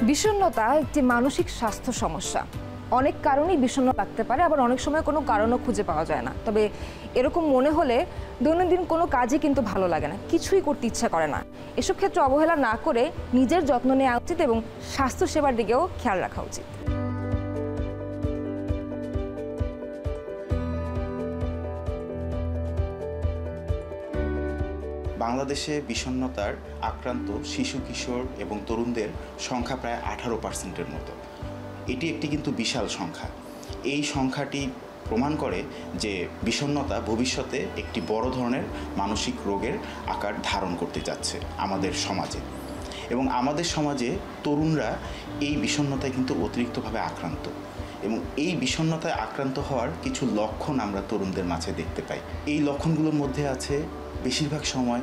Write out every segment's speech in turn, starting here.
বিষণ্ণতা একটি মানসিক স্বাস্থ্য সমস্যা। অনেক কারণেই বিষণ্ণ লাগতে পারে, আবার অনেক সময় কোনো কারণও খুঁজে পাওয়া যায় না। তবে এরকম মনে হলে দৈনন্দিন কোনো কাজই কিন্তু ভালো লাগে না, কিছুই করতে ইচ্ছা করে না। এসব ক্ষেত্রে অবহেলা না করে নিজের যত্ন নেওয়া উচিত এবং স্বাস্থ্যসেবার দিকেও খেয়াল রাখা উচিত। বাংলাদেশে বিষণ্ণতার আক্রান্ত শিশু কিশোর এবং তরুণদের সংখ্যা প্রায় 18%-এর মতো। এটি একটি কিন্তু বিশাল সংখ্যা। এই সংখ্যাটি প্রমাণ করে যে বিষণ্ণতা ভবিষ্যতে একটি বড় ধরনের মানসিক রোগের আকার ধারণ করতে যাচ্ছে আমাদের সমাজে। এবং আমাদের সমাজে তরুণরা এই বিষণ্ণতায় কিন্তু অতিরিক্তভাবে আক্রান্ত, এবং এই বিষণ্ণতায় আক্রান্ত হওয়ার কিছু লক্ষণ আমরা তরুণদের মাঝে দেখতে পাই। এই লক্ষণগুলোর মধ্যে আছে বেশিরভাগ সময়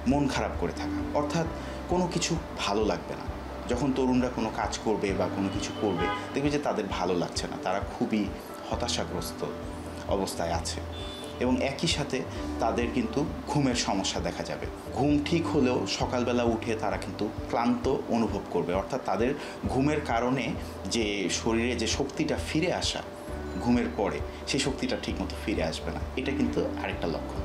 মন খারাপ করে থাকা, অর্থাৎ কোনো কিছু ভালো লাগবে না। যখন তরুণরা কোনো কাজ করবে বা কোনো কিছু করবে, দেখবে যে তাদের ভালো লাগছে না, তারা খুবই হতাশাগ্রস্ত অবস্থায় আছে। এবং একই সাথে তাদের কিন্তু ঘুমের সমস্যা দেখা যাবে। ঘুম ঠিক হলেও সকালবেলা উঠে তারা কিন্তু ক্লান্ত অনুভব করবে, অর্থাৎ তাদের ঘুমের কারণে যে শরীরে যে শক্তিটা ফিরে আসা ঘুমের পরে, সেই শক্তিটা ঠিকমতো ফিরে আসবে না। এটা কিন্তু আরেকটা লক্ষণ।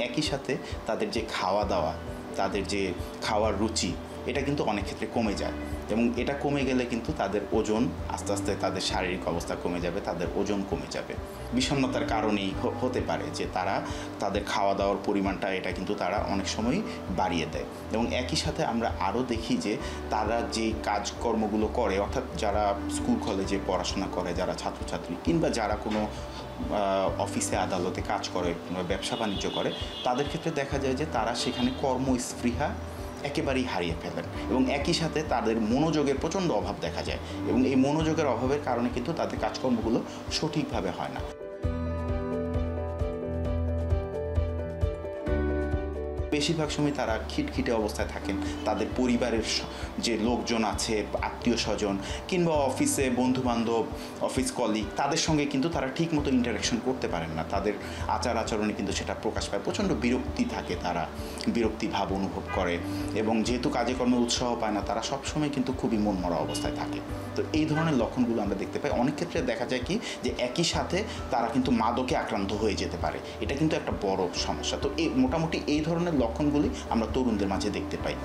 একই সাথে তাদের যে খাওয়া দাওয়া, তাদের যে খাওয়ার রুচি, এটা কিন্তু অনেক ক্ষেত্রে কমে যায়। এবং এটা কমে গেলে কিন্তু তাদের ওজন আস্তে আস্তে, তাদের শারীরিক অবস্থা কমে যাবে, তাদের ওজন কমে যাবে। বিষণ্ণতার কারণেই হতে পারে যে তারা তাদের খাওয়া দাওয়ার পরিমাণটা এটা কিন্তু তারা অনেক সময় বাড়িয়ে দেয়। এবং একই সাথে আমরা আরও দেখি যে তারা যে কাজকর্মগুলো করে, অর্থাৎ যারা স্কুল কলেজে পড়াশোনা করে, যারা ছাত্রছাত্রী কিংবা যারা কোনো অফিসে আদালতে কাজ করে কিংবা ব্যবসা বাণিজ্য করে, তাদের ক্ষেত্রে দেখা যায় যে তারা সেখানে কর্মস্পৃহা একেবারেই হারিয়ে ফেলেন। এবং একই সাথে তাদের মনোযোগের প্রচণ্ড অভাব দেখা যায়, এবং এই মনোযোগের অভাবের কারণে কিন্তু তাদের কাজকর্মগুলো সঠিকভাবে হয় না। বেশিরভাগ সময় তারা খিটখিটে অবস্থায় থাকেন। তাদের পরিবারের যে লোকজন আছে, আত্মীয় স্বজন কিংবা অফিসে বন্ধুবান্ধব, অফিস কলিগ, তাদের সঙ্গে কিন্তু তারা ঠিকমতো ইন্টারাকশন করতে পারেন না। তাদের আচার আচরণে কিন্তু সেটা প্রকাশ পায়। প্রচণ্ড বিরক্তি থাকে, তারা বিরক্তি ভাব অনুভব করে, এবং যেহেতু কাজে কর্মে উৎসাহ পায় না, তারা সবসময় কিন্তু খুবই মনমরা অবস্থায় থাকে। তো এই ধরনের লক্ষণগুলো আমরা দেখতে পাই। অনেক ক্ষেত্রে দেখা যায় কি যে একই সাথে তারা কিন্তু মাদকে আক্রান্ত হয়ে যেতে পারে। এটা কিন্তু একটা বড় সমস্যা। তো মোটামুটি এই ধরনের লক্ষণগুলি আমরা তরুণদের মাঝে দেখতে পাই।